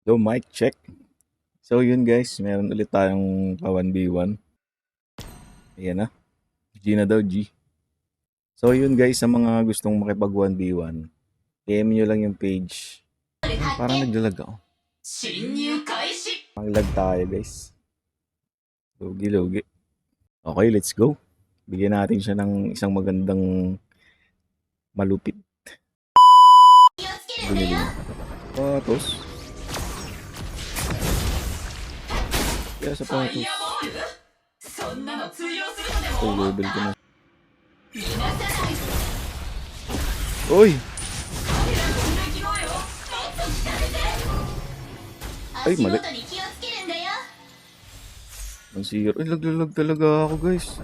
So, mic check. So, yun guys, meron ulit tayong 1v1. Ayan na. G na daw, G. So, yun guys, sa mga gustong makipag 1v1, PM nyo lang yung page. Parang naglalag ako. Pang-lag tayo guys. Lugi-lugi. Okay, let's go. Bigyan natin siya ng isang magandang malupit. Bumili. Patos. Kaya sa patos. Ito, level ko na. Uy! Ay, mali. Ang zero. Ay, lag talaga ako guys.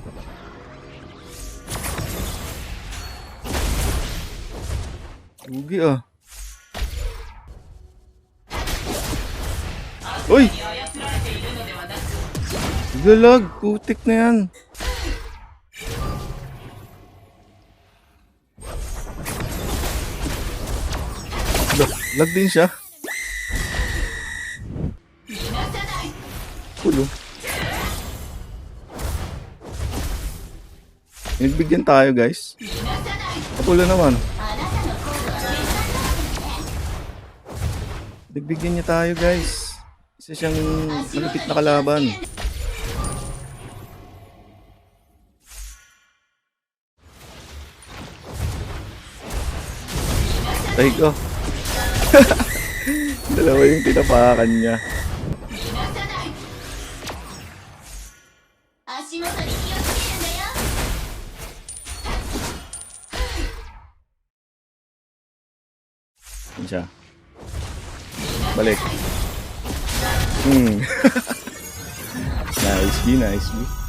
Lugi ah. Uy! Galag, putik na yan. Lag din siya. Kulo. Nagbigyan tayo guys. Kapulo naman. Nagbigyan niya tayo guys. Isa siyang malupit na kalaban. Ay ko. Dalawa yung tinapakan niya. Yan siya. Balik. Nice B, nice B.